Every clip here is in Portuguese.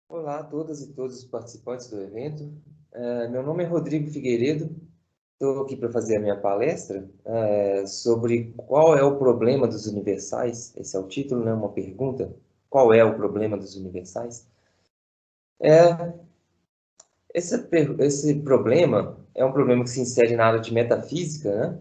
Olá a todas e todos os participantes do evento. Meu nome é Rodrigo Figueiredo. Estou aqui para fazer a minha palestra sobre qual é o problema dos universais. Esse é o título, né? Uma pergunta. Qual é o problema dos universais? É, esse problema é um problema que se insere na área de metafísica, né?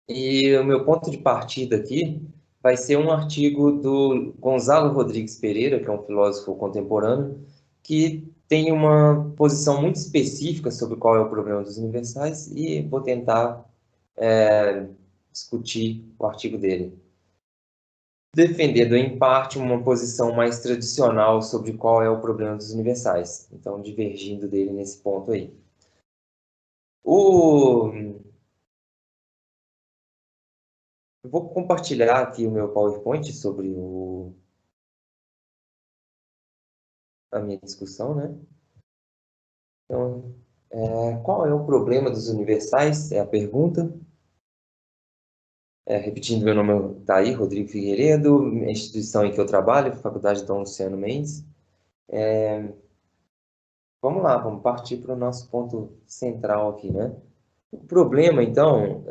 E o meu ponto de partida aqui vai ser um artigo do Gonzalo Rodrigues Pereira, que é um filósofo contemporâneo, que tem uma posição muito específica sobre qual é o problema dos universais, e vou tentar discutir o artigo dele. Defendendo, em parte, uma posição mais tradicional sobre qual é o problema dos universais. Então, divergindo dele nesse ponto aí. Eu vou compartilhar aqui o meu PowerPoint sobre a minha discussão, né? Então, qual é o problema dos universais? É a pergunta. Repetindo, meu nome está aí, Rodrigo Figueiredo, a instituição em que eu trabalho, Faculdade Dom Luciano Mendes. Vamos lá, vamos partir para o nosso ponto central aqui, né? O problema, então,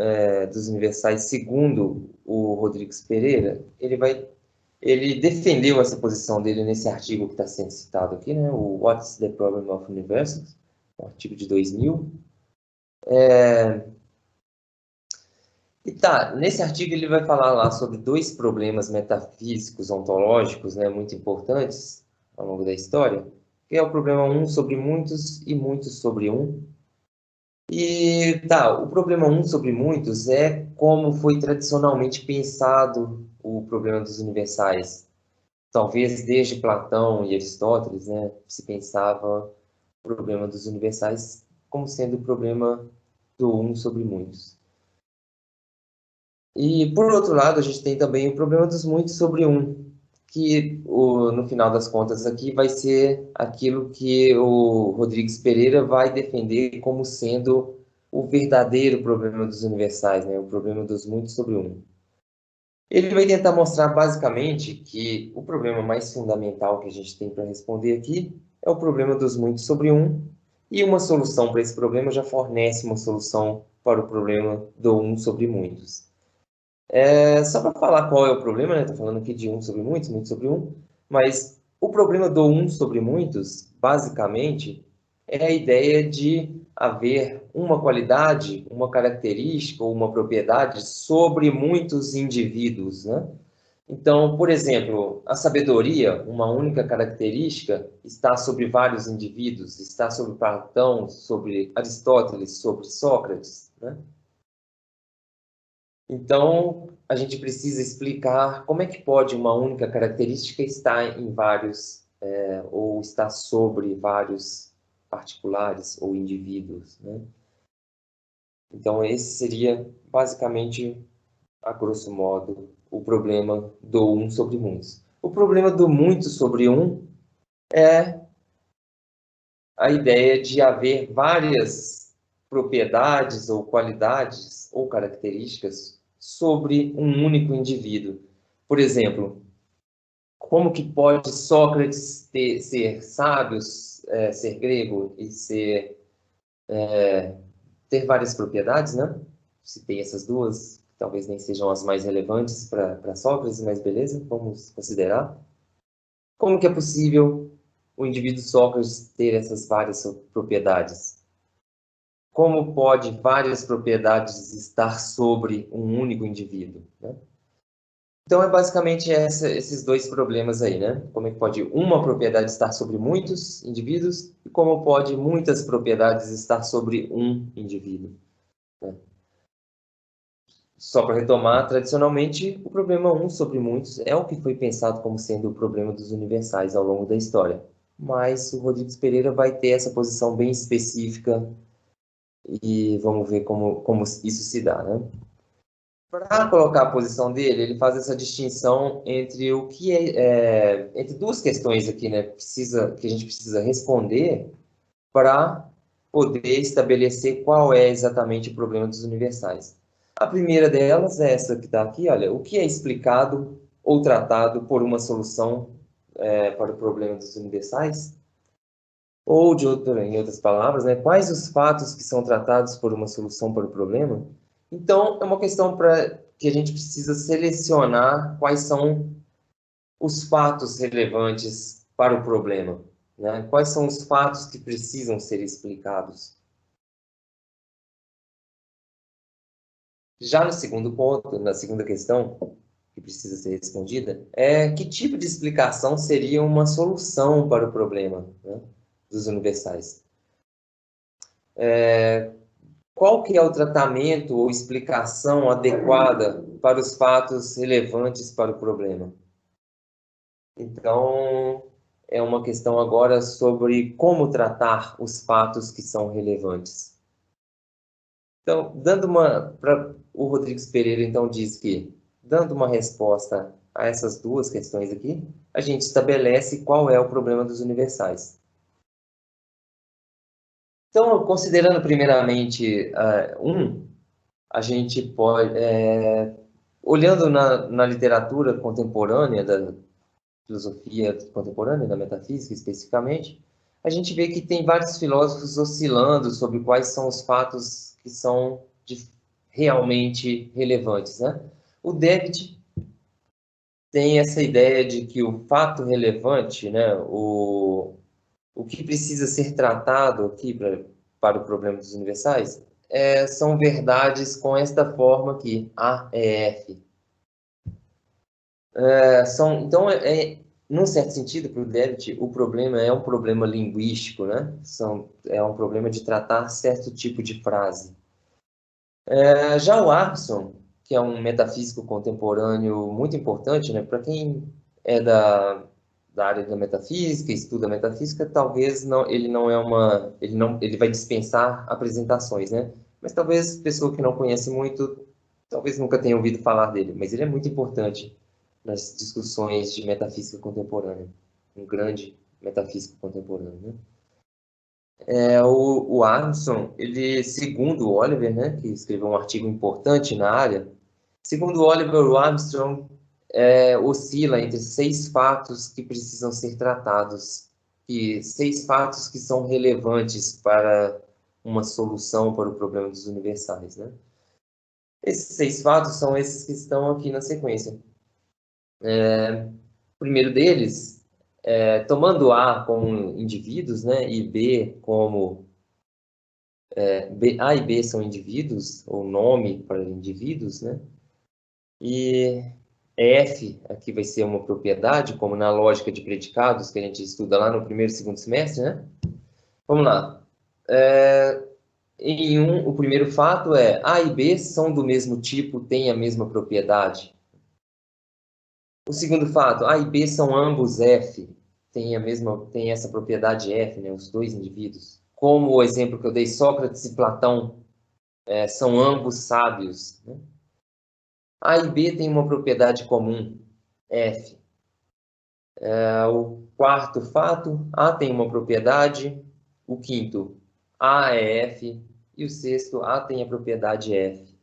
dos universais, segundo o Rodrigues Pereira, ele defendeu essa posição dele nesse artigo que está sendo citado aqui, né? O What's the Problem of Universals, um artigo de 2000. E tá, nesse artigo ele vai falar lá sobre dois problemas metafísicos, ontológicos, né, muito importantes ao longo da história, que é o problema um sobre muitos e muitos sobre um. E tá, o problema um sobre muitos é como foi tradicionalmente pensado o problema dos universais. Talvez desde Platão e Aristóteles, né, se pensava o problema dos universais como sendo o problema do um sobre muitos. E, por outro lado, a gente tem também o problema dos muitos sobre um, que no final das contas aqui vai ser aquilo que o Rodrigues Pereira vai defender como sendo o verdadeiro problema dos universais, né? O problema dos muitos sobre um. Ele vai tentar mostrar basicamente que o problema mais fundamental que a gente tem para responder aqui é o problema dos muitos sobre um, e uma solução para esse problema já fornece uma solução para o problema do um sobre muitos. Só para falar qual é o problema, né? Estou falando aqui de um sobre muitos, muitos sobre um, mas o problema do um sobre muitos, basicamente, é a ideia de haver uma qualidade, uma característica ou uma propriedade sobre muitos indivíduos, né? Então, por exemplo, a sabedoria, uma única característica, está sobre vários indivíduos, está sobre Platão, sobre Aristóteles, sobre Sócrates, né? Então, a gente precisa explicar como é que pode uma única característica estar em vários, ou estar sobre vários particulares ou indivíduos, né? Então, esse seria, basicamente, a grosso modo, o problema do um sobre muitos. O problema do muito sobre um é a ideia de haver várias propriedades ou qualidades ou características sobre um único indivíduo. Por exemplo, como que pode Sócrates ser sábio, ser grego e ter várias propriedades, né? Se tem essas duas, talvez nem sejam as mais relevantes para Sócrates, mas beleza, vamos considerar. Como que é possível o indivíduo Sócrates ter essas várias propriedades? Como pode várias propriedades estar sobre um único indivíduo, né? Então, é basicamente esses dois problemas aí, né? Como é que pode uma propriedade estar sobre muitos indivíduos e como pode muitas propriedades estar sobre um indivíduo, né? Só para retomar, tradicionalmente, o problema um sobre muitos é o que foi pensado como sendo o problema dos universais ao longo da história. Mas o Rodrigues Pereira vai ter essa posição bem específica e vamos ver como isso se dá, né? Para colocar a posição dele, ele faz essa distinção entre o que entre duas questões aqui, né? Que a gente precisa responder para poder estabelecer qual é exatamente o problema dos universais. A primeira delas é essa que está aqui, olha, o que é explicado ou tratado por uma solução para o problema dos universais? Ou, em outras palavras, né, quais os fatos que são tratados por uma solução para o problema? Então, é uma questão que a gente precisa selecionar quais são os fatos relevantes para o problema, né? Quais são os fatos que precisam ser explicados? Já no segundo ponto, na segunda questão, que precisa ser respondida, é que tipo de explicação seria uma solução para o problema, né, dos universais? Qual que é o tratamento ou explicação adequada para os fatos relevantes para o problema? Então, é uma questão agora sobre como tratar os fatos que são relevantes. Então, o Rodrigues Pereira, então, diz que, dando uma resposta a essas duas questões aqui, a gente estabelece qual é o problema dos universais. Então, considerando primeiramente a gente pode, olhando na literatura contemporânea, da filosofia contemporânea, da metafísica especificamente, a gente vê que tem vários filósofos oscilando sobre quais são os fatos que são realmente relevantes, né? O David tem essa ideia de que o fato relevante, né, o que precisa ser tratado aqui para o problema dos universais, são verdades com esta forma aqui, A é F. Então, num certo sentido, para o David, o problema é um problema linguístico, né? É um problema de tratar certo tipo de frase. Já o Armstrong, que é um metafísico contemporâneo muito importante, né? Para quem é da área da metafísica, estuda metafísica, talvez não, ele vai dispensar apresentações, né? Mas talvez pessoa que não conhece muito, talvez nunca tenha ouvido falar dele, mas ele é muito importante nas discussões de metafísica contemporânea, um grande metafísico contemporâneo, né? O Armstrong, ele, segundo o Oliver, né, que escreveu um artigo importante na área, segundo o Oliver, o Armstrong oscila entre 6 fatos que precisam ser tratados, e 6 fatos que são relevantes para uma solução para o problema dos universais, né? Esses 6 fatos são esses que estão aqui na sequência. O primeiro deles, tomando A como indivíduos, né, e B como A e B são indivíduos, ou nome para indivíduos, né? E F aqui vai ser uma propriedade, como na lógica de predicados, que a gente estuda lá no primeiro e segundo semestre, né? Vamos lá. O primeiro fato é A e B são do mesmo tipo, têm a mesma propriedade. O segundo fato, A e B são ambos F, tem essa propriedade F, né? Os dois indivíduos. Como o exemplo que eu dei, Sócrates e Platão são ambos sábios, né? A e B têm uma propriedade comum, F. O quarto fato, A tem uma propriedade. O quinto, A é F. E o sexto, A tem a propriedade F.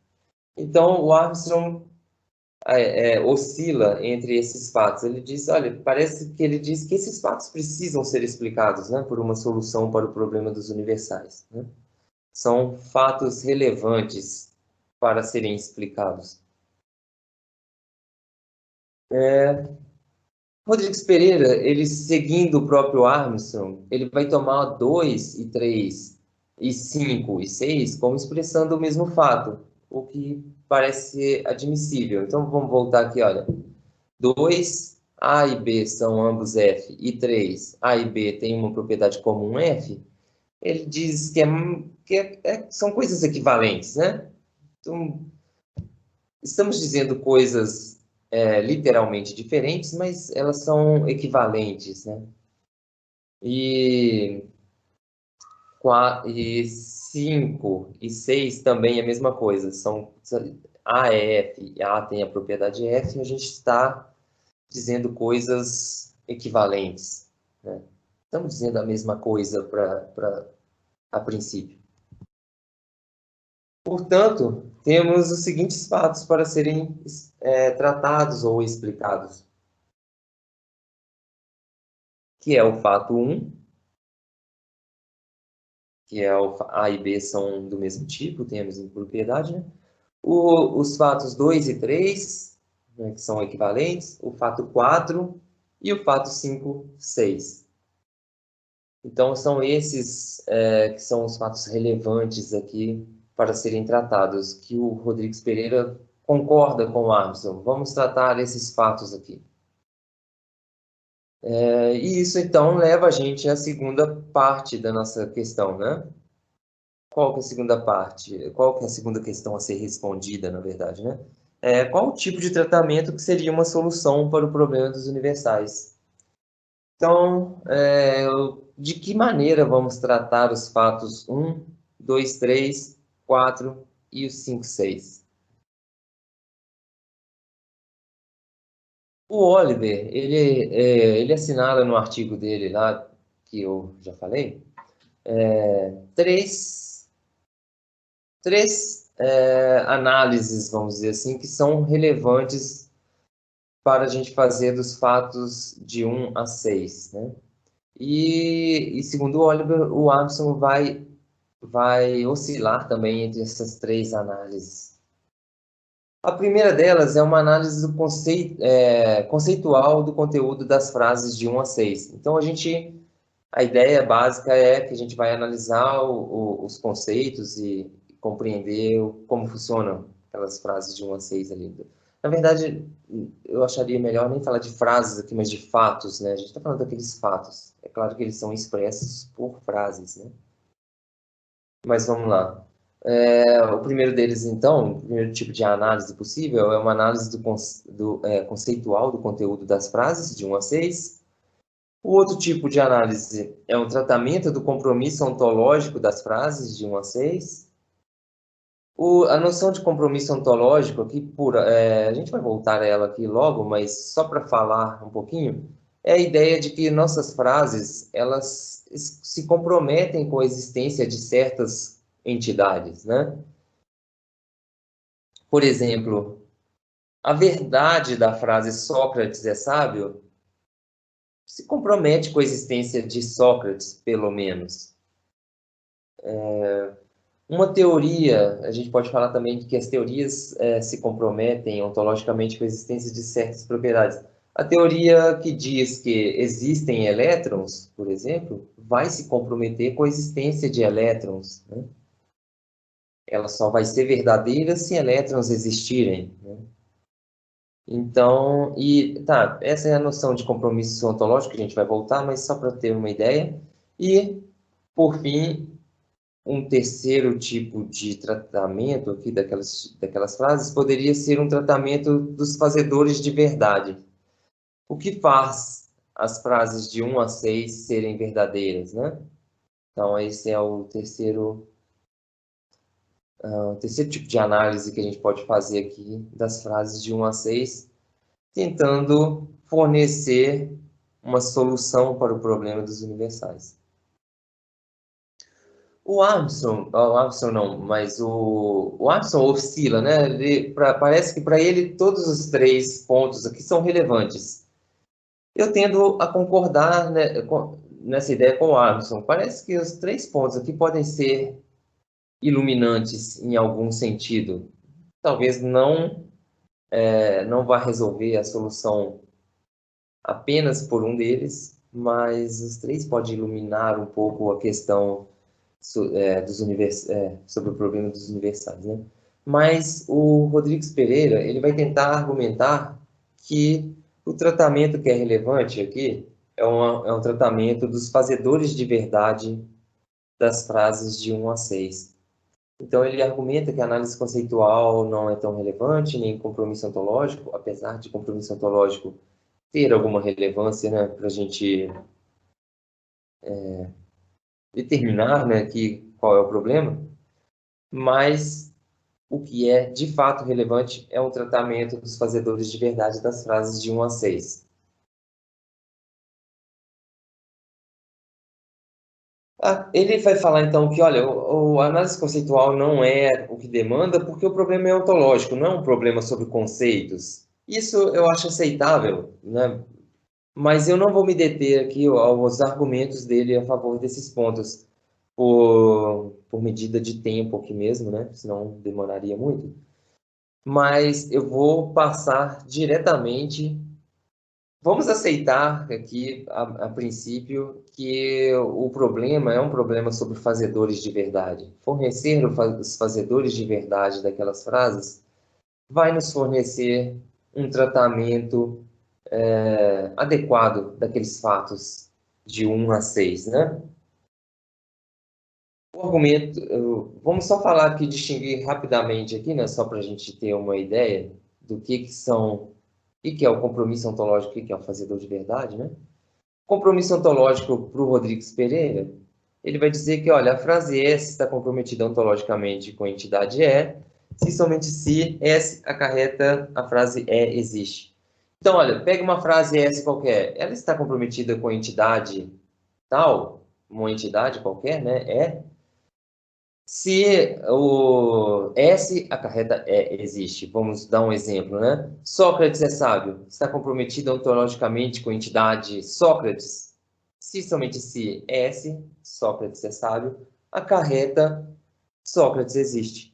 Então, o Armstrong oscila entre esses fatos. Ele diz, olha, parece que ele diz que esses fatos precisam ser explicados, né, por uma solução para o problema dos universais, né? São fatos relevantes para serem explicados. Rodrigues Pereira, ele seguindo o próprio Armstrong, ele vai tomar 2 e 3 e 5 e 6 como expressando o mesmo fato, o que parece ser admissível. Então, vamos voltar aqui, olha. 2, A e B são ambos F, e 3, A e B têm uma propriedade comum F, ele diz são coisas equivalentes, né? Então, estamos dizendo coisas literalmente diferentes, mas elas são equivalentes, né? E 5 e 6 também é a mesma coisa. A é F e A tem a propriedade F, a gente está dizendo coisas equivalentes, né? Estamos dizendo a mesma coisa a princípio. Portanto, temos os seguintes fatos para serem tratados ou explicados. que é o fato 1, que é o A e B são do mesmo tipo, tem a mesma propriedade, né? Os fatos 2 e 3, né, que são equivalentes, o fato 4 e o fato 5, 6. Então, são esses que são os fatos relevantes aqui para serem tratados, que o Rodrigues Pereira concorda com o Armstrong. Vamos tratar esses fatos aqui. E isso, então, leva a gente à segunda parte da nossa questão, né? Qual que é a segunda parte? Qual que é a segunda questão a ser respondida, na verdade, né? Qual o tipo de tratamento que seria uma solução para o problema dos universais? Então, de que maneira vamos tratar os fatos 1, 2, 3, 4 e os 5, 6? O Oliver, ele assinala no artigo dele lá, que eu já falei, três análises, vamos dizer assim, que são relevantes para a gente fazer dos fatos de 1 a 6, né? E segundo o Oliver, o Armstrong vai oscilar também entre essas três análises. A primeira delas é uma análise do conceitual do conteúdo das frases de 1 a 6. Então, a ideia básica é que a gente vai analisar os conceitos e compreender como funcionam aquelas frases de 1 a 6 ali. Na verdade, eu acharia melhor nem falar de frases aqui, mas de fatos, né? A gente está falando daqueles fatos. É claro que eles são expressos por frases, né? Mas vamos lá. O primeiro deles, então, o primeiro tipo de análise possível é uma análise conceitual do conteúdo das frases, de 1 a 6. O outro tipo de análise é um tratamento do compromisso ontológico das frases, de 1 a 6. A noção de compromisso ontológico, aqui, a gente vai voltar a ela aqui logo, mas só para falar um pouquinho, é a ideia de que nossas frases, elas se comprometem com a existência de certas entidades, né? Por exemplo, a verdade da frase Sócrates é sábio se compromete com a existência de Sócrates, pelo menos. Uma teoria, a gente pode falar também de que as teorias se comprometem ontologicamente com a existência de certas propriedades. A teoria que diz que existem elétrons, por exemplo, vai se comprometer com a existência de elétrons, né? Ela só vai ser verdadeira se elétrons existirem, né? Então, essa é a noção de compromisso ontológico, que a gente vai voltar, mas só para ter uma ideia. E, por fim, um terceiro tipo de tratamento aqui daquelas frases poderia ser um tratamento dos fazedores de verdade. O que faz as frases de 1 a 6 serem verdadeiras, né? Então, esse é o terceiro tipo de análise que a gente pode fazer aqui das frases de 1 a 6, tentando fornecer uma solução para o problema dos universais. O Armstrong não, mas o Armstrong oscila, né? Parece que para ele todos os três pontos aqui são relevantes. Eu tendo a concordar, né, nessa ideia com o Armstrong. Parece que os três pontos aqui podem ser iluminantes em algum sentido. Talvez não vá resolver a solução apenas por um deles, mas os três podem iluminar um pouco a questão sobre o problema dos universais, né? Mas o Rodrigues Pereira, ele vai tentar argumentar que o tratamento que é relevante aqui é um tratamento dos fazedores de verdade das frases de 1 a 6. Então, ele argumenta que a análise conceitual não é tão relevante, nem compromisso ontológico, apesar de compromisso ontológico ter alguma relevância, né, para a gente determinar, né, qual é o problema, mas o que é de fato relevante é o tratamento dos fazedores de verdade das frases de 1 a 6. Ele vai falar então que, olha, a análise conceitual não é o que demanda, porque o problema é ontológico, não é um problema sobre conceitos. Isso eu acho aceitável, né? Mas eu não vou me deter aqui aos argumentos dele a favor desses pontos, por medida de tempo aqui mesmo, né? Senão demoraria muito. Mas eu vou passar diretamente. Vamos aceitar aqui, a princípio, que o problema é um problema sobre fazedores de verdade. Fornecer os fazedores de verdade daquelas frases vai nos fornecer um tratamento adequado daqueles fatos de 1 a 6, né? O argumento, vamos só falar aqui, distinguir rapidamente aqui, né, só para a gente ter uma ideia do que são, o que é o compromisso ontológico, o que é o fazedor de verdade, né? Compromisso ontológico para o Rodrigues Pereira, ele vai dizer que, olha, a frase S está comprometida ontologicamente com a entidade E, se somente se S acarreta a frase E existe. Então, olha, pega uma frase S qualquer, ela está comprometida com a entidade tal, uma entidade qualquer, né? Se o S acarreta E existe. Vamos dar um exemplo, né? Sócrates é sábio. Está comprometido ontologicamente com a entidade Sócrates? Se somente se S, Sócrates é sábio, acarreta Sócrates existe.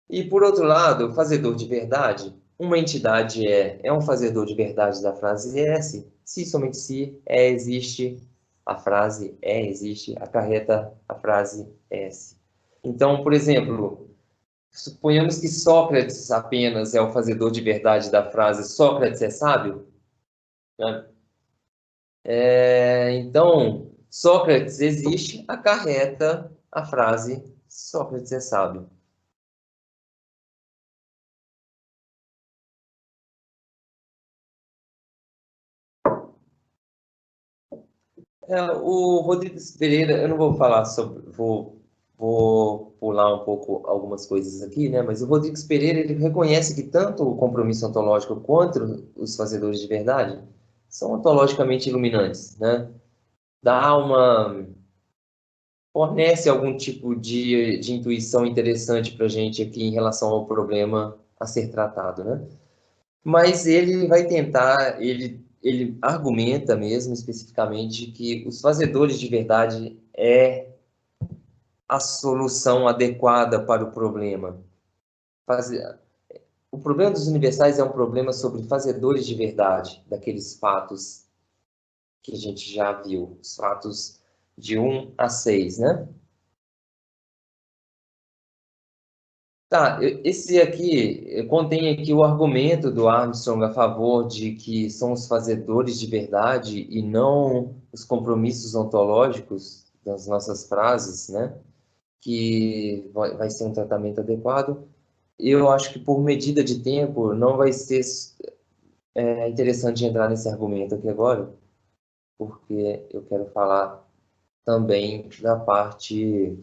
E, por outro lado, o fazedor de verdade, uma entidade é um fazedor de verdade da frase S, se somente se existe, a frase existe, acarreta a frase S. Então, por exemplo, suponhamos que Sócrates apenas é o fazedor de verdade da frase Sócrates é sábio, né? Então, Sócrates existe, acarreta a frase Sócrates é sábio. O Rodrigues Pereira, eu não vou falar sobre, vou pular um pouco algumas coisas aqui, né? Mas o Rodrigues Pereira, ele reconhece que tanto o compromisso ontológico quanto os fazedores de verdade são ontologicamente iluminantes, né? Dá uma, fornece algum tipo de intuição interessante para a gente aqui em relação ao problema a ser tratado, né? Mas ele vai tentar, ele argumenta mesmo especificamente que os fazedores de verdade é a solução adequada para o problema. O problema dos universais é um problema sobre fazedores de verdade, daqueles fatos que a gente já viu, os fatos de 1 a 6, né? Tá, esse aqui contém aqui o argumento do Armstrong a favor de que são os fazedores de verdade e não os compromissos ontológicos das nossas frases, né? Que vai ser um tratamento adequado. Eu acho que por medida de tempo não vai ser interessante entrar nesse argumento aqui agora, porque eu quero falar também da parte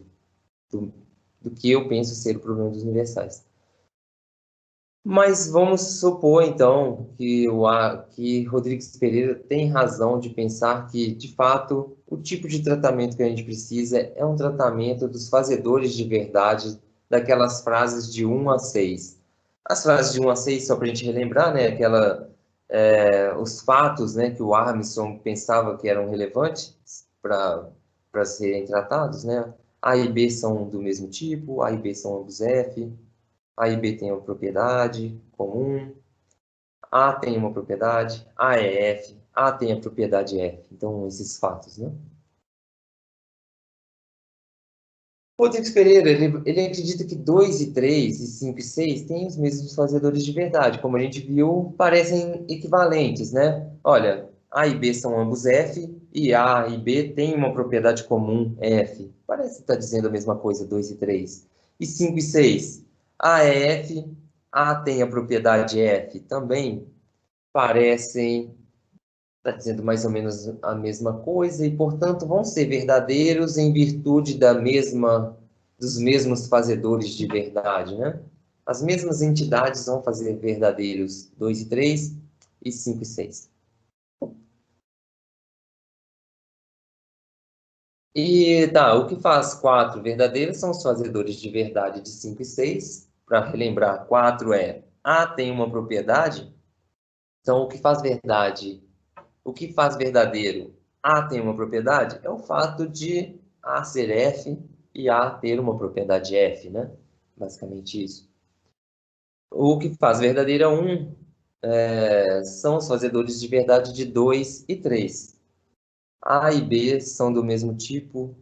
do, do que eu penso ser o problema dos universais. Mas vamos supor, então, que Rodrigues Pereira tem razão de pensar que, de fato, o tipo de tratamento que a gente precisa é um tratamento dos fazedores de verdade, daquelas frases de 1 a 6. As frases de 1 a 6, só para a gente relembrar, né, os fatos, né, que o Armstrong pensava que eram relevantes para serem tratados, né? A e B são do mesmo tipo, A e B são ambos F, a e B tem uma propriedade comum, A tem uma propriedade, A é F, A tem a propriedade F. Então, esses fatos, né? Rodrigues Pereira, ele acredita que 2 e 3, e 5 e 6 têm os mesmos fazedores de verdade. Como a gente viu, parecem equivalentes, né? Olha, A e B são ambos F, e A e B têm uma propriedade comum, F. Parece estar dizendo a mesma coisa, 2 e 3. E 5 e 6, A é F, A tem a propriedade F. Também parecem estar dizendo mais ou menos a mesma coisa, e, portanto, vão ser verdadeiros em virtude dos mesmos fazedores de verdade, né? As mesmas entidades vão fazer verdadeiros 2 e 3 e 5 e 6. E tá, o que faz 4 verdadeiros são os fazedores de verdade de 5 e 6. Para relembrar, 4 A tem uma propriedade. Então, o que faz verdade o que faz verdadeiro A tem uma propriedade é o fato de A ser F e A ter uma propriedade F, né? Basicamente isso. O que faz verdadeira 1 são os fazedores de verdade de 2 e 3. A e B são do mesmo tipo,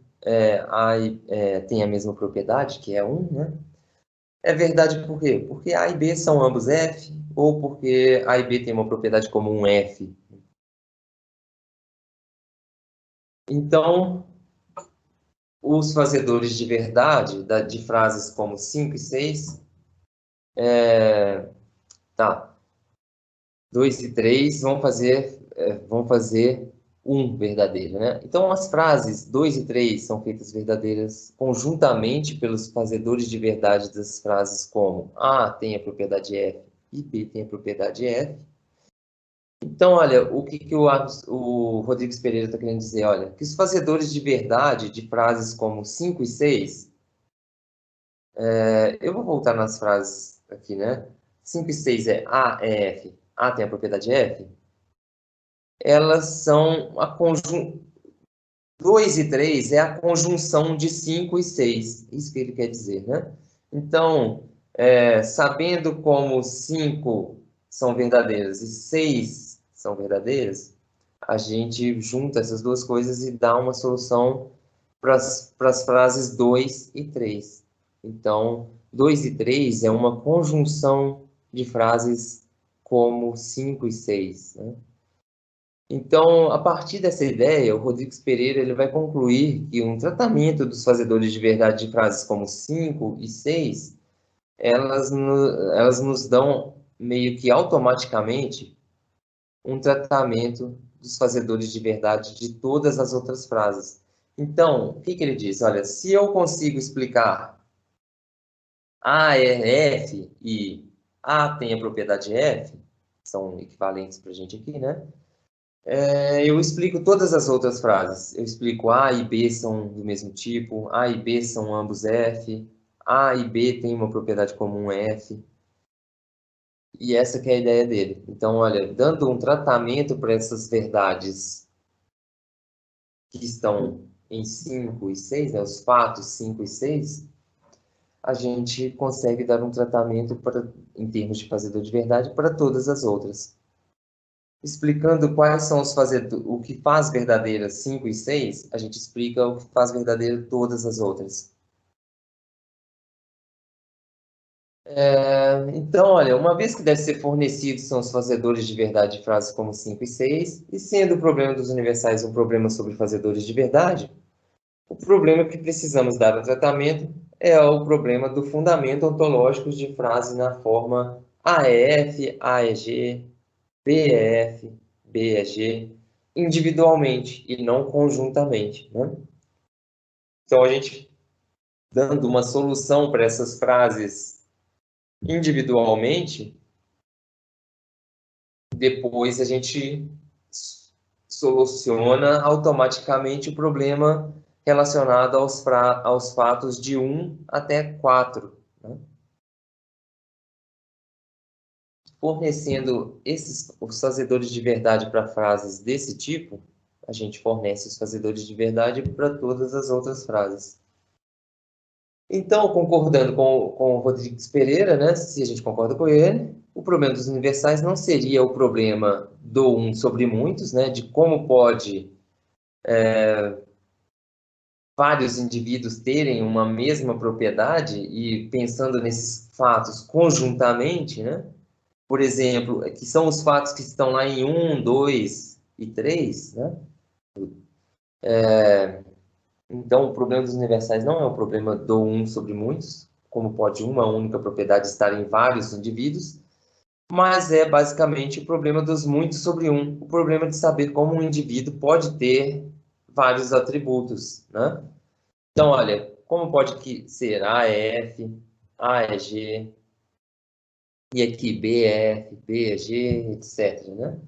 tem a mesma propriedade, que é 1, né? É verdade por quê? Porque A e B são ambos F, ou porque A e B têm uma propriedade comum F. Então, os fazedores de verdade de frases como 5 e 6, tá, 2 e 3 vão fazer um verdadeiro, né? Então, as frases 2 e 3 são feitas verdadeiras conjuntamente pelos fazedores de verdade das frases como A tem a propriedade F e B tem a propriedade F. Então, olha, o que o Rodrigues Pereira está querendo dizer? Olha, que os fazedores de verdade de frases como 5 e 6, eu vou voltar nas frases aqui, né? 5 e 6 é A, é F, A tem a propriedade F, elas são a conjunção. 2 e 3 é a conjunção de 5 e 6, isso que ele quer dizer, né? Então, sabendo como 5 são verdadeiras e 6 são verdadeiras, a gente junta essas duas coisas e dá uma solução para as frases 2 e 3. Então, 2 e 3 é uma conjunção de frases como 5 e 6, né? Então, a partir dessa ideia, o Rodrigues Pereira ele vai concluir que um tratamento dos fazedores de verdade de frases como 5 e 6, elas nos dão meio que automaticamente um tratamento dos fazedores de verdade de todas as outras frases. Então, o que ele diz? Olha, se eu consigo explicar A é F e A tem a propriedade F, são equivalentes para a gente aqui, né? Eu explico todas as outras frases. Eu explico A e B são do mesmo tipo, A e B são ambos F, A e B têm uma propriedade comum F, e essa que é a ideia dele. Então, olha, dando um tratamento para essas verdades que estão em 5 e 6, né, os fatos 5 e 6, a gente consegue dar um tratamento em termos de fazedor de verdade para todas as outras. Explicando quais são o que faz verdadeiras 5 e 6, a gente explica o que faz verdadeiro todas as outras. Então, olha, uma vez que deve ser fornecidos são os fazedores de verdade de frases como 5 e 6, e sendo o problema dos universais um problema sobre fazedores de verdade, o problema que precisamos dar ao tratamento é o problema do fundamento ontológico de frase na forma AEF, AEG, BF, BEG, individualmente e não conjuntamente, né? Então, a gente dando uma solução para essas frases individualmente, depois a gente soluciona automaticamente o problema relacionado aos fatos de 1 até 4, né? Fornecendo os fazedores de verdade para frases desse tipo, a gente fornece os fazedores de verdade para todas as outras frases. Então, concordando com o Rodrigues Pereira, né, se a gente concorda com ele, o problema dos universais não seria o problema do um sobre muitos, né, de como pode vários indivíduos terem uma mesma propriedade e pensando nesses fatos conjuntamente, né? Por exemplo, que são os fatos que estão lá em 1, 2 e 3, né? Então, o problema dos universais não é o problema do um sobre muitos, como pode uma única propriedade estar em vários indivíduos, mas é basicamente o problema dos muitos sobre um, o problema de saber como um indivíduo pode ter vários atributos, né? Então, olha, como pode ser A é F, A é G, e aqui B é F, B é G, etc, né?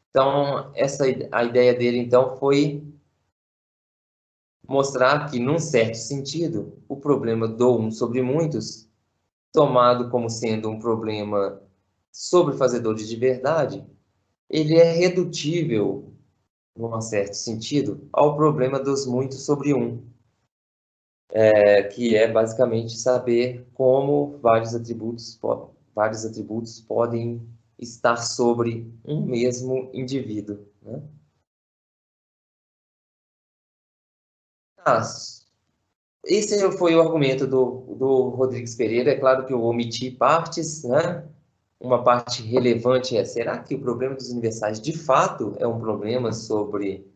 Então, a ideia dele, então, foi mostrar que, num certo sentido, o problema do um sobre muitos, tomado como sendo um problema sobre fazedores de verdade, ele é redutível num certo sentido, ao problema dos muitos sobre um, que é basicamente saber como vários atributos podem estar sobre um mesmo indivíduo, né? Ah, esse foi o argumento do Rodrigues Pereira. É claro que eu omiti partes, né? Uma parte relevante é: será que o problema dos universais de fato é um problema sobre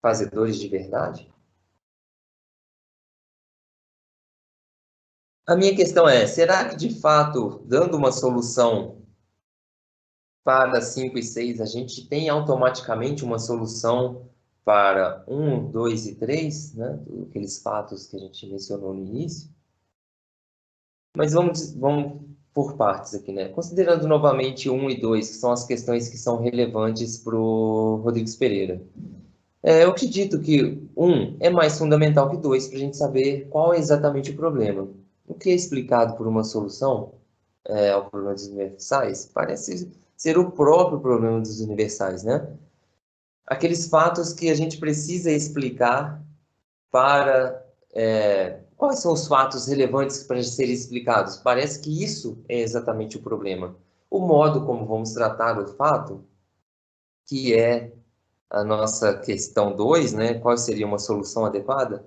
fazedores de verdade? A minha questão é: será que de fato, dando uma solução para 5 e 6, a gente tem automaticamente uma solução para um, 2 e 3, né? Aqueles fatos que a gente mencionou no início? Mas vamos por partes aqui, né? Considerando novamente um e 2, que são as questões que são relevantes para o Rodrigues Pereira. Eu acredito que um é mais fundamental que dois para a gente saber qual é exatamente o problema. O que é explicado por uma solução ao problema dos universais parece ser o próprio problema dos universais, né? Aqueles fatos que a gente precisa explicar para quais são os fatos relevantes para serem explicados. Parece que isso é exatamente o problema. O modo como vamos tratar o fato, que é a nossa questão 2, né? Qual seria uma solução adequada?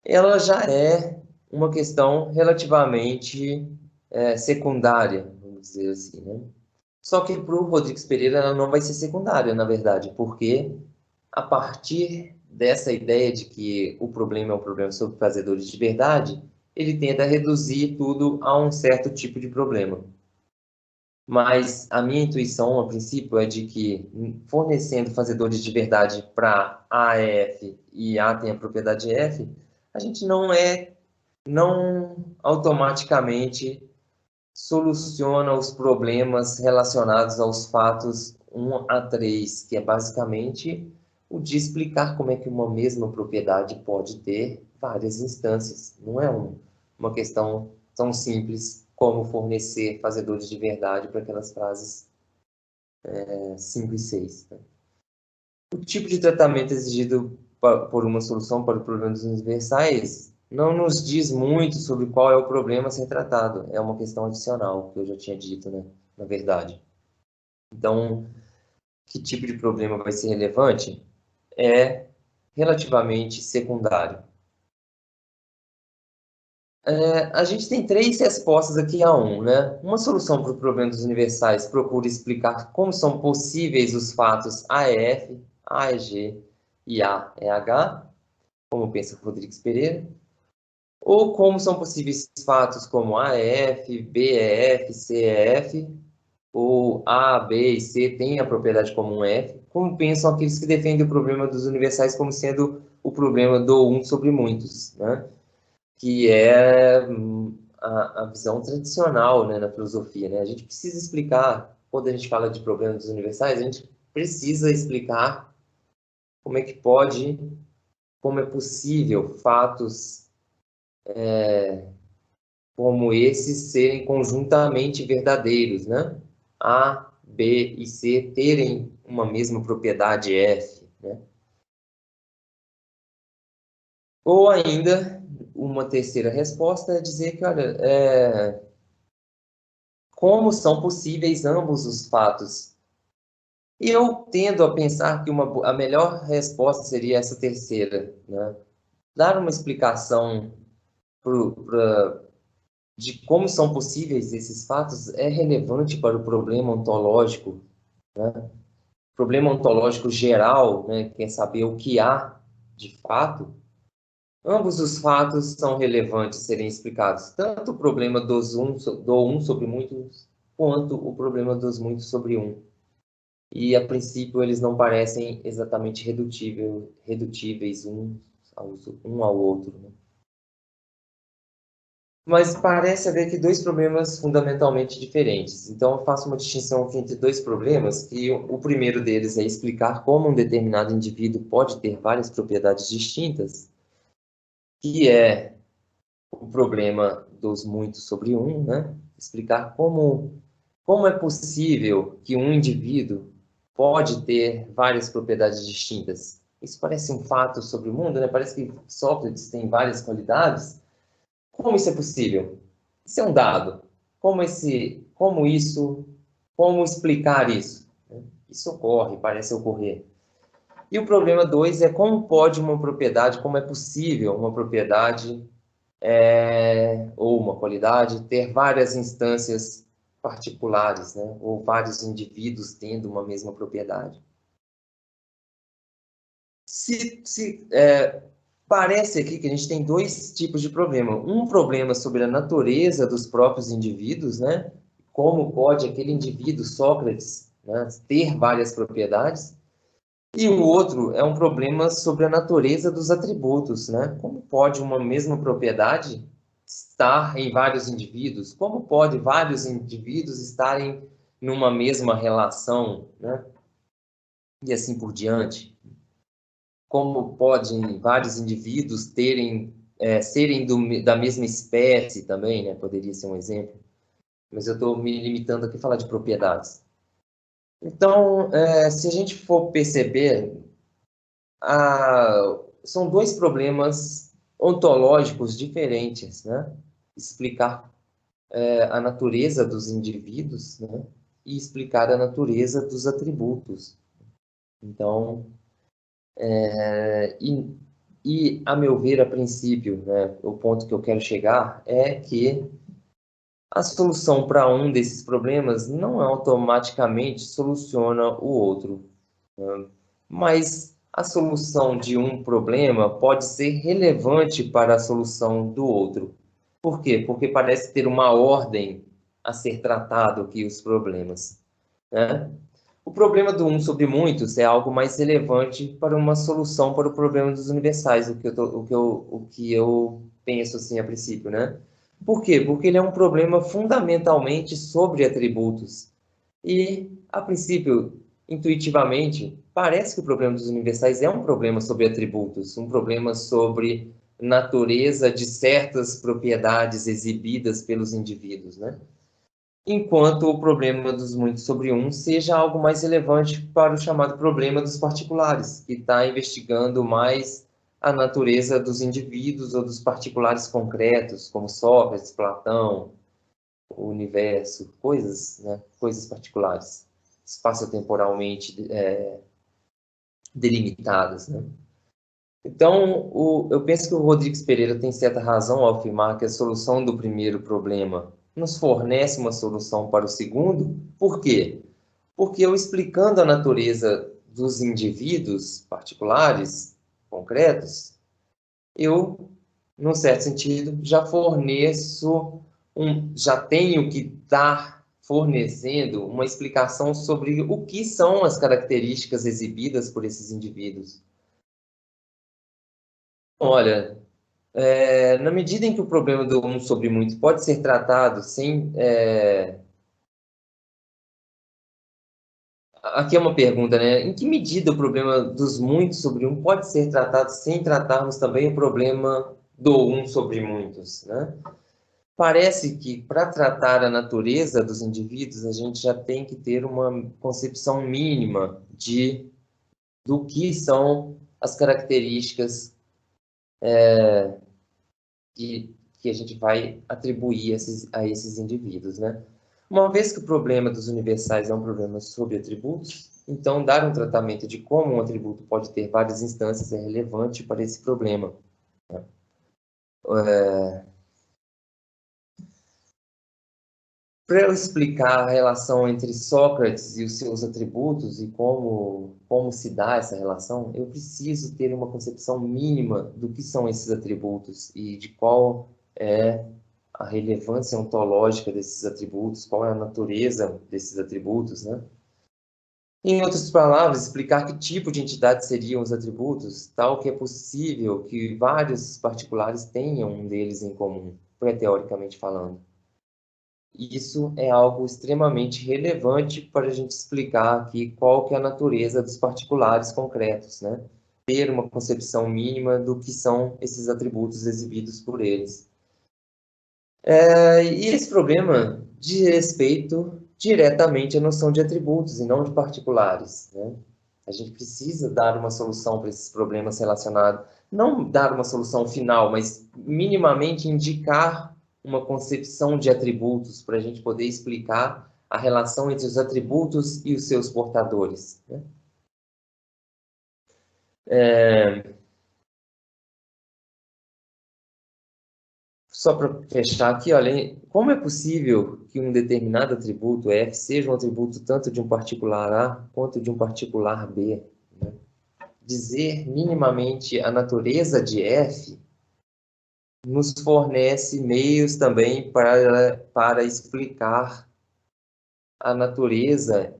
Ela já é uma questão relativamente secundária, vamos dizer assim, né? Só que para o Rodrigues Pereira ela não vai ser secundária, na verdade, porque a partir dessa ideia de que o problema é um problema sobre fazedores de verdade, ele tenta reduzir tudo a um certo tipo de problema. Mas a minha intuição, a princípio, é de que fornecendo fazedores de verdade para A, F e A tem a propriedade F, a gente não automaticamente soluciona os problemas relacionados aos fatos 1 a 3, que é basicamente o de explicar como é que uma mesma propriedade pode ter várias instâncias. Não é uma questão tão simples como fornecer fazedores de verdade para aquelas frases 5 e 6. Né? O tipo de tratamento exigido por uma solução para o problema dos universais não nos diz muito sobre qual é o problema a ser tratado. É uma questão adicional, que eu já tinha dito, né? Na verdade. Então, que tipo de problema vai ser relevante? É relativamente secundário. A gente tem três respostas aqui a um, né? Uma solução para o problema dos universais procura explicar como são possíveis os fatos AEF, AEG e AEH, como pensa Rodrigues Pereira, ou como são possíveis fatos como AF, BEF, CEF, ou A, B e C têm a propriedade comum F, como pensam aqueles que defendem o problema dos universais como sendo o problema do um sobre muitos, né? Que é a visão tradicional, né, na filosofia, né? A gente precisa explicar, quando a gente fala de problema dos universais, a gente precisa explicar como é que pode, como é possível fatos como esses serem conjuntamente verdadeiros, né? A, B e C terem uma mesma propriedade F, né? Ou ainda, uma terceira resposta é dizer que, olha, como são possíveis ambos os fatos? E eu tendo a pensar que a melhor resposta seria essa terceira, né? Dar uma explicação de como são possíveis esses fatos é relevante para o problema ontológico, né? Problema ontológico geral, né? Quer saber o que há de fato. Ambos os fatos são relevantes serem explicados, tanto o problema do um sobre muitos, quanto o problema dos muitos sobre um. E, a princípio, eles não parecem exatamente redutíveis um ao outro. Né? Mas parece haver aqui dois problemas fundamentalmente diferentes. Então, eu faço uma distinção aqui entre dois problemas, que o primeiro deles é explicar como um determinado indivíduo pode ter várias propriedades distintas, que é o problema dos muitos sobre um, né? Explicar como é possível que um indivíduo pode ter várias propriedades distintas. Isso parece um fato sobre o mundo, né? Parece que Sócrates tem várias qualidades. Como isso é possível? Isso é um dado. Como explicar isso? Isso ocorre, parece ocorrer. E o problema 2 é como pode uma propriedade, como é possível uma propriedade ou uma qualidade ter várias instâncias particulares, né? Ou vários indivíduos tendo uma mesma propriedade. Parece aqui que a gente tem dois tipos de problema. Um problema sobre a natureza dos próprios indivíduos, né? Como pode aquele indivíduo, Sócrates, né, ter várias propriedades. E o outro é um problema sobre a natureza dos atributos, né? Como pode uma mesma propriedade estar em vários indivíduos? Como pode vários indivíduos estarem numa mesma relação, né? E assim por diante. Como podem vários indivíduos serem da mesma espécie também, né? Poderia ser um exemplo. Mas eu estou me limitando aqui a falar de propriedades. Então, se a gente for perceber, são dois problemas ontológicos diferentes, né? Explicar a natureza dos indivíduos, né? E explicar a natureza dos atributos. Então, a meu ver, a princípio, né, o ponto que eu quero chegar é que a solução para um desses problemas não automaticamente soluciona o outro, né? Mas a solução de um problema pode ser relevante para a solução do outro. Por quê? Porque parece ter uma ordem a ser tratado aqui os problemas, né? O problema do um sobre muitos é algo mais relevante para uma solução para o problema dos universais, o que eu penso assim a princípio, né? Por quê? Porque ele é um problema fundamentalmente sobre atributos. E, a princípio, intuitivamente, parece que o problema dos universais é um problema sobre atributos, um problema sobre natureza de certas propriedades exibidas pelos indivíduos, né? Enquanto o problema dos muitos sobre um seja algo mais relevante para o chamado problema dos particulares, que está investigando mais a natureza dos indivíduos ou dos particulares concretos, como Sócrates, Platão, o universo, coisas, né? Coisas particulares, espaciotemporalmente delimitadas, né? Então, eu penso que o Rodrigues Pereira tem certa razão ao afirmar que a solução do primeiro problema nos fornece uma solução para o segundo. Por quê? Porque eu explicando a natureza dos indivíduos particulares, concretos, eu, num certo sentido, já tenho que estar fornecendo uma explicação sobre o que são as características exibidas por esses indivíduos. Olha, na medida em que o problema do um sobre muito pode ser tratado sem... Aqui é uma pergunta, né? Em que medida o problema dos muitos sobre um pode ser tratado sem tratarmos também o problema do um sobre muitos, né? Parece que, para tratar a natureza dos indivíduos, a gente já tem que ter uma concepção mínima do que são as características que a gente vai atribuir a esses indivíduos, né? Uma vez que o problema dos universais é um problema sobre atributos, então dar um tratamento de como um atributo pode ter várias instâncias é relevante para esse problema, né? Para eu explicar a relação entre Sócrates e os seus atributos e como se dá essa relação, eu preciso ter uma concepção mínima do que são esses atributos e de qual é a relevância ontológica desses atributos, qual é a natureza desses atributos, né? Em outras palavras, explicar que tipo de entidade seriam os atributos, tal que é possível que vários particulares tenham um deles em comum, pré-teoricamente falando. Isso é algo extremamente relevante para a gente explicar aqui qual que é a natureza dos particulares concretos, né? Ter uma concepção mínima do que são esses atributos exibidos por eles. E esse problema diz respeito diretamente a noção de atributos e não de particulares, né? A gente precisa dar uma solução para esses problemas relacionados, não dar uma solução final, mas minimamente indicar uma concepção de atributos para a gente poder explicar a relação entre os atributos e os seus portadores, né? Só para fechar aqui, olha, como é possível que um determinado atributo f seja um atributo tanto de um particular A quanto de um particular B, né? Dizer minimamente a natureza de f nos fornece meios também para explicar a natureza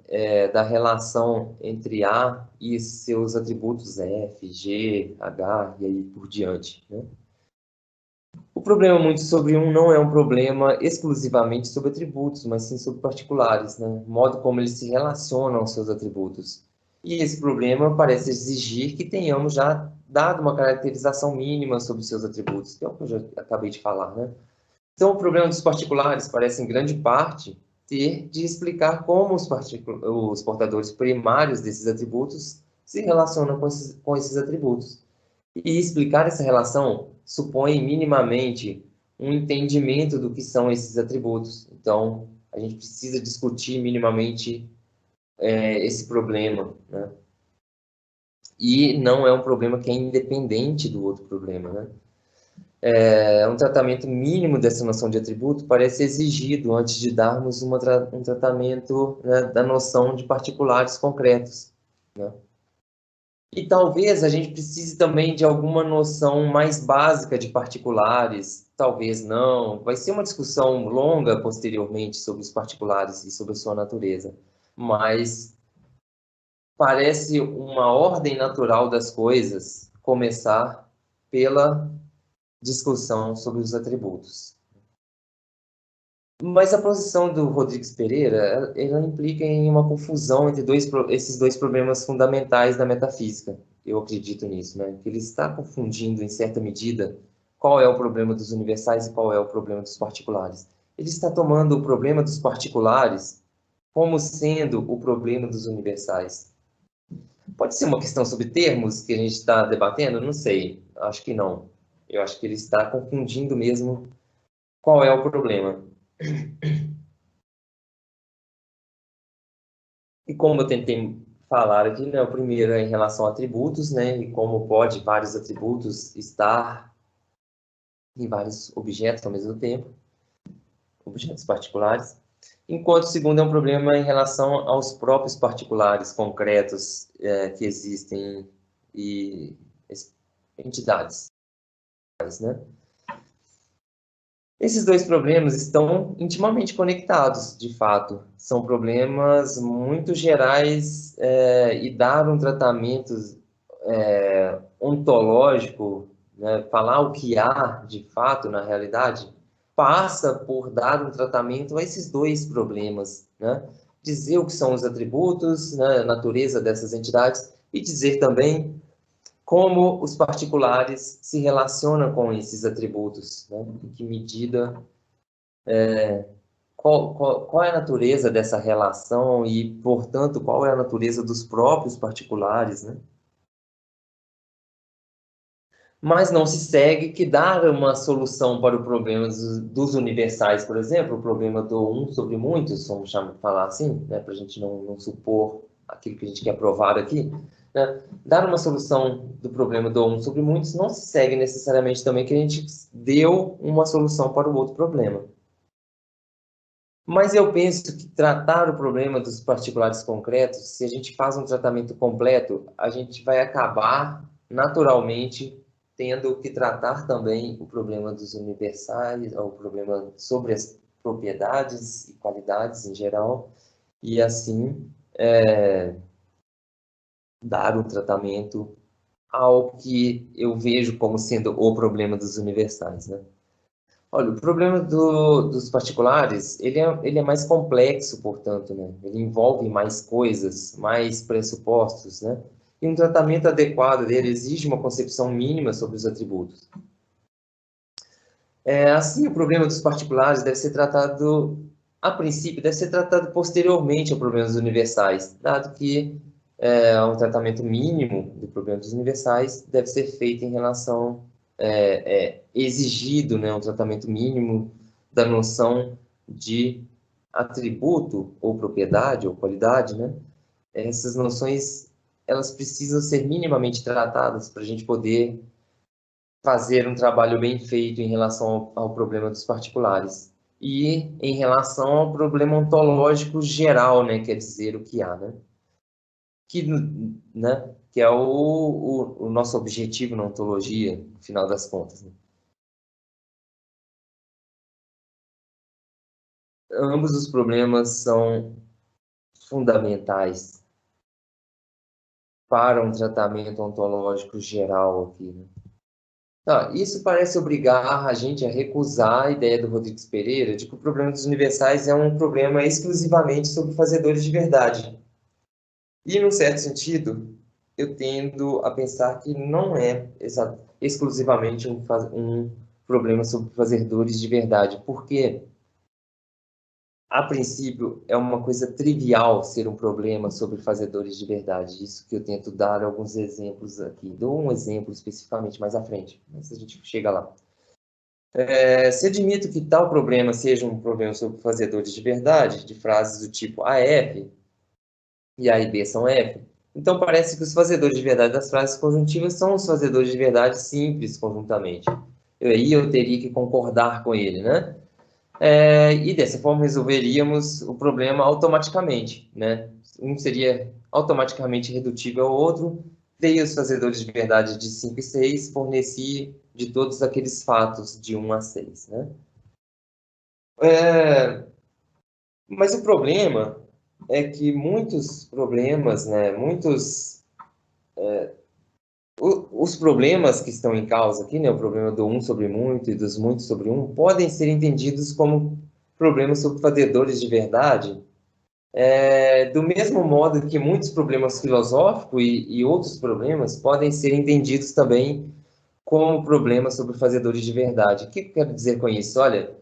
da relação entre A e seus atributos F, G, H e aí por diante, né? O problema muito sobre um não é um problema exclusivamente sobre atributos, mas sim sobre particulares, né? O modo como eles se relacionam aos seus atributos. E esse problema parece exigir que tenhamos já dado uma caracterização mínima sobre os seus atributos, que é o que eu já acabei de falar, né? Então, o problema dos particulares parece, em grande parte, ter de explicar como os portadores primários desses atributos se relacionam com esses atributos. E explicar essa relação supõe minimamente um entendimento do que são esses atributos. Então, a gente precisa discutir minimamente esse problema, né? E não é um problema que é independente do outro problema, né? Um tratamento mínimo dessa noção de atributo parece exigido antes de darmos um tratamento, né, da noção de particulares concretos, né? E talvez a gente precise também de alguma noção mais básica de particulares, talvez não. Vai ser uma discussão longa posteriormente sobre os particulares e sobre a sua natureza, mas parece uma ordem natural das coisas começar pela discussão sobre os atributos. Mas a posição do Rodrigues Pereira, ela implica em uma confusão entre esses dois problemas fundamentais da metafísica. Eu acredito nisso, né? Que ele está confundindo, em certa medida, qual é o problema dos universais e qual é o problema dos particulares. Ele está tomando o problema dos particulares como sendo o problema dos universais. Pode ser uma questão sobre termos que a gente está debatendo? Não sei. Acho que não. Eu acho que ele está confundindo mesmo qual é o problema. E como eu tentei falar aqui, né, o primeiro é em relação a atributos, né, e como pode vários atributos estar em vários objetos ao mesmo tempo, objetos particulares. Enquanto o segundo é um problema em relação aos próprios particulares concretos que existem e entidades, né? Esses dois problemas estão intimamente conectados, de fato. São problemas muito gerais e dar um tratamento ontológico, né, falar o que há de fato na realidade, passa por dar um tratamento a esses dois problemas, né? Dizer o que são os atributos, né, a natureza dessas entidades e dizer também como os particulares se relacionam com esses atributos, né? Em que medida, qual é a natureza dessa relação e, portanto, qual é a natureza dos próprios particulares, né? Mas não se segue que dar uma solução para o problema dos universais, por exemplo, o problema do um sobre muitos, vamos falar assim, né, para a gente não supor aquilo que a gente quer provar aqui, né? Dar uma solução do problema do um sobre muitos não se segue necessariamente também que a gente deu uma solução para o outro problema. Mas eu penso que tratar o problema dos particulares concretos, se a gente faz um tratamento completo, a gente vai acabar naturalmente tendo que tratar também o problema dos universais, o problema sobre as propriedades e qualidades em geral, e assim dar um tratamento ao que eu vejo como sendo o problema dos universais, né? Olha, o problema dos particulares, ele é mais complexo, portanto, né? Ele envolve mais coisas, mais pressupostos, né? E um tratamento adequado dele exige uma concepção mínima sobre os atributos. Assim, o problema dos particulares deve ser tratado a princípio, deve ser tratado posteriormente a problemas universais, dado que um tratamento mínimo de problemas universais deve ser feito em relação, exigido, né, um tratamento mínimo da noção de atributo ou propriedade ou qualidade, né? Essas noções, elas precisam ser minimamente tratadas para a gente poder fazer um trabalho bem feito em relação ao problema dos particulares. E em relação ao problema ontológico geral, né, quer dizer, o que há, né? Que é o nosso objetivo na ontologia, no final das contas. Né? Ambos os problemas são fundamentais para um tratamento ontológico geral aqui. Né? Isso parece obrigar a gente a recusar a ideia do Rodrigues Pereira de que o problema dos universais é um problema exclusivamente sobre fazedores de verdade. E, num certo sentido, eu tendo a pensar que não é exclusivamente um problema sobre fazedores de verdade, porque, a princípio, é uma coisa trivial ser um problema sobre fazedores de verdade. Isso que eu tento dar alguns exemplos aqui. Dou um exemplo especificamente mais à frente, mas a gente chega lá. Se admito que tal problema seja um problema sobre fazedores de verdade, de frases do tipo A é F e A e B são F, então parece que os fazedores de verdade das frases conjuntivas são os fazedores de verdade simples conjuntamente. Aí eu teria que concordar com ele, né? E dessa forma resolveríamos o problema automaticamente, né? Um seria automaticamente redutível ao outro, veio os fazedores de verdade de 5 e 6, forneci de todos aqueles fatos de 1 a 6, né? Mas o problema é que muitos problemas, né, os problemas que estão em causa aqui, né, o problema do um sobre muito e dos muitos sobre um, podem ser entendidos como problemas sobre fazedores de verdade, do mesmo modo que muitos problemas filosóficos e outros problemas podem ser entendidos também como problemas sobre fazedores de verdade. O que eu quero dizer com isso? Olha,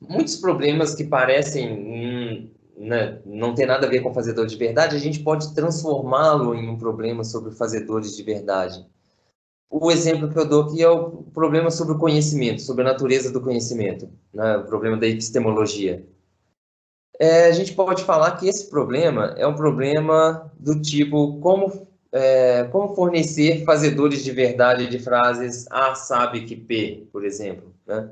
muitos problemas que parecem né, não ter nada a ver com fazedor de verdade, a gente pode transformá-lo em um problema sobre fazedores de verdade. O exemplo que eu dou aqui é o problema sobre o conhecimento, sobre a natureza do conhecimento, né, o problema da epistemologia. A gente pode falar que esse problema é um problema do tipo como fornecer fazedores de verdade de frases A sabe que P, por exemplo, né?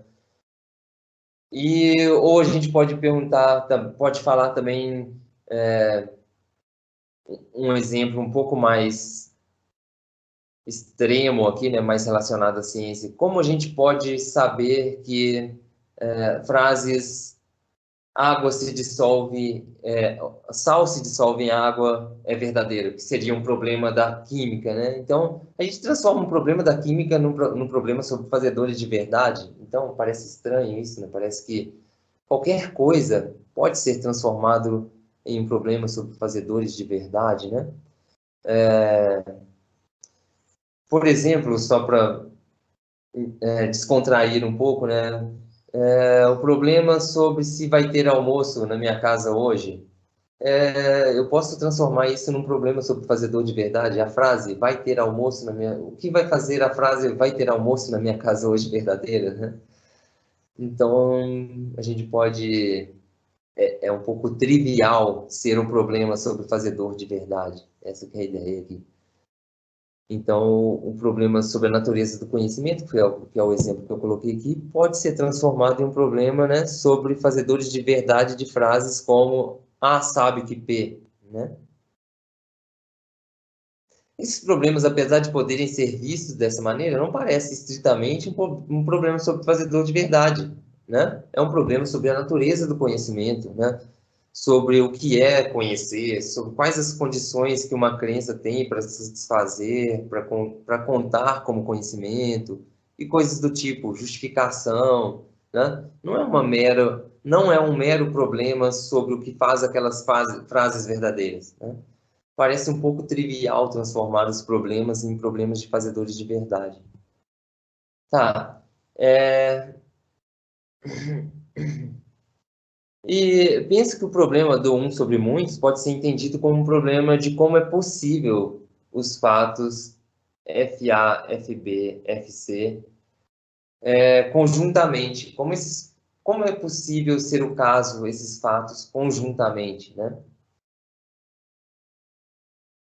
Ou a gente pode perguntar, pode falar também um exemplo um pouco mais extremo aqui, né, mais relacionado à ciência. Como a gente pode saber que frases água se dissolve, sal se dissolve em água é verdadeiro, que seria um problema da química, né? Então, a gente transforma um problema da química num problema sobre fazedores de verdade. Então, parece estranho isso, né? Parece que qualquer coisa pode ser transformado em um problema sobre fazedores de verdade, né? Por exemplo, só para descontrair um pouco, né? O problema sobre se vai ter almoço na minha casa hoje. Eu posso transformar isso num problema sobre o fazedor de verdade. A frase vai ter almoço na minha... O que vai fazer a frase vai ter almoço na minha casa hoje verdadeira, né? Então, a gente pode... É um pouco trivial ser um problema sobre o fazedor de verdade. Essa que é a ideia aqui. Então, o problema sobre a natureza do conhecimento, que é o exemplo que eu coloquei aqui, pode ser transformado em um problema, né, sobre fazedores de verdade de frases como A sabe que P, né? Esses problemas, apesar de poderem ser vistos dessa maneira, não parece estritamente um problema sobre o fazedor de verdade, né? É um problema sobre a natureza do conhecimento, né? Sobre o que é conhecer, sobre quais as condições que uma crença tem para se desfazer, para contar como conhecimento, e coisas do tipo justificação, né? Não é um mero problema sobre o que faz aquelas frases verdadeiras, né? Parece um pouco trivial transformar os problemas em problemas de fazedores de verdade. Tá. E penso que o problema do um sobre muitos pode ser entendido como um problema de como é possível os fatos FA, FB, FC conjuntamente. Como é possível ser o caso, esses fatos conjuntamente, né?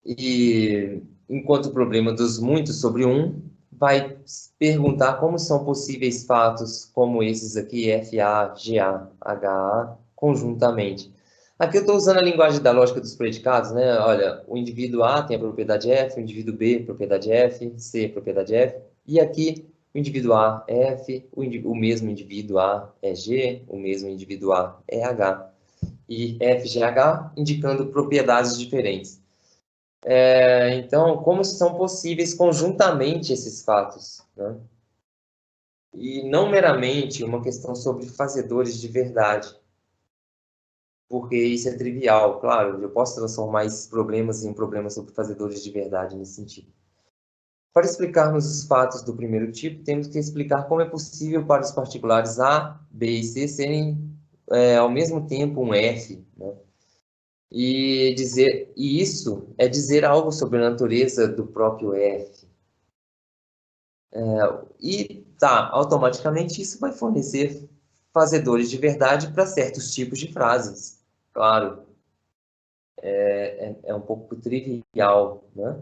E enquanto o problema dos muitos sobre um vai perguntar como são possíveis fatos como esses aqui, FA, GA, HA, conjuntamente. Aqui eu estou usando a linguagem da lógica dos predicados, né? Olha, o indivíduo A tem a propriedade F, o indivíduo B, propriedade F, C, propriedade F, e aqui o indivíduo A é F, o mesmo indivíduo A é G, o mesmo indivíduo A é H. E F, G, H indicando propriedades diferentes. Então, como são possíveis conjuntamente esses fatos, né? E não meramente uma questão sobre fazedores de verdade, porque isso é trivial, claro, eu posso transformar esses problemas em problemas sobre fazedores de verdade nesse sentido. Para explicarmos os fatos do primeiro tipo, temos que explicar como é possível para os particulares A, B e C serem ao mesmo tempo um F, né? E isso é dizer algo sobre a natureza do próprio F. E tá, automaticamente isso vai fornecer fazedores de verdade para certos tipos de frases. Claro, é um pouco trivial, né?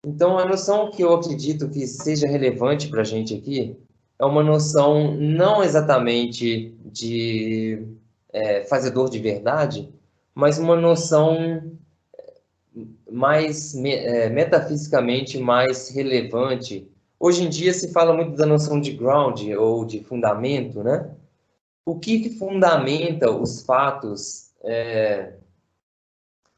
Então, a noção que eu acredito que seja relevante para a gente aqui é uma noção não exatamente de fazedor de verdade, mas uma noção mais metafisicamente mais relevante. Hoje em dia se fala muito da noção de ground ou de fundamento, né? O que fundamenta os fatos?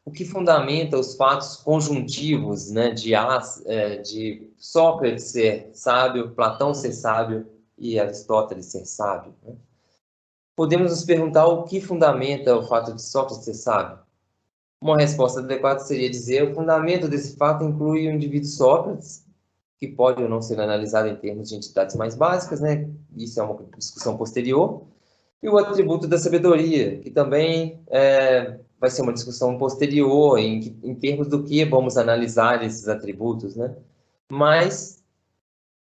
O que fundamenta os fatos conjuntivos, né? De Sócrates ser sábio, Platão ser sábio e Aristóteles ser sábio, né? Podemos nos perguntar o que fundamenta o fato de Sócrates ser sábio? Uma resposta adequada seria dizer: o fundamento desse fato inclui o indivíduo Sócrates, que pode ou não ser analisado em termos de entidades mais básicas, né? Isso é uma discussão posterior. E o atributo da sabedoria, que também vai ser uma discussão posterior em termos do que vamos analisar esses atributos, né? Mas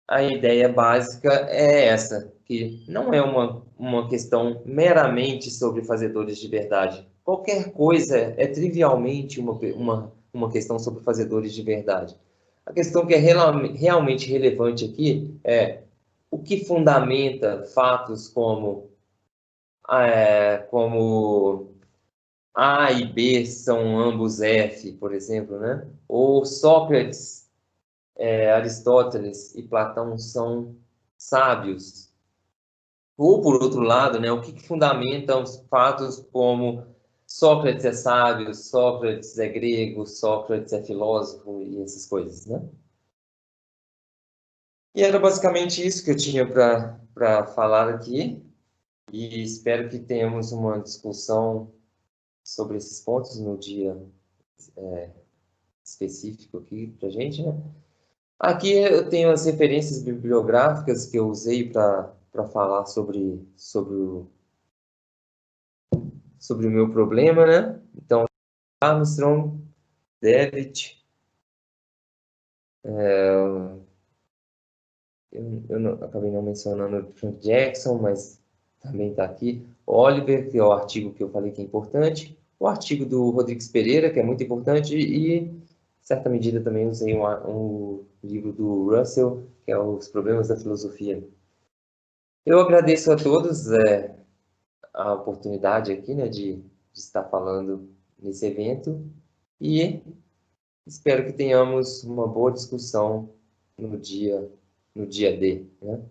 a ideia básica é essa, que não é uma questão meramente sobre fazedores de verdade. Qualquer coisa é trivialmente uma questão sobre fazedores de verdade. A questão que é realmente relevante aqui é o que fundamenta fatos como A e B são ambos F, por exemplo, né? Ou Sócrates, Aristóteles e Platão são sábios. Ou, por outro lado, né, o que fundamenta os fatos como Sócrates é sábio, Sócrates é grego, Sócrates é filósofo e essas coisas, né? E era basicamente isso que eu tinha para falar aqui. E espero que tenhamos uma discussão sobre esses pontos no dia específico aqui para gente, né? Aqui eu tenho as referências bibliográficas que eu usei para falar sobre o meu problema, né? Então, Armstrong, David, acabei não mencionando o Frank Jackson, mas também está aqui. Oliver, que é o artigo que eu falei que é importante. O artigo do Rodrigues Pereira, que é muito importante. E, em certa medida, também usei um livro do Russell, que é Os Problemas da Filosofia. Eu agradeço a todos a oportunidade aqui, né, de estar falando nesse evento e espero que tenhamos uma boa discussão no dia D, né?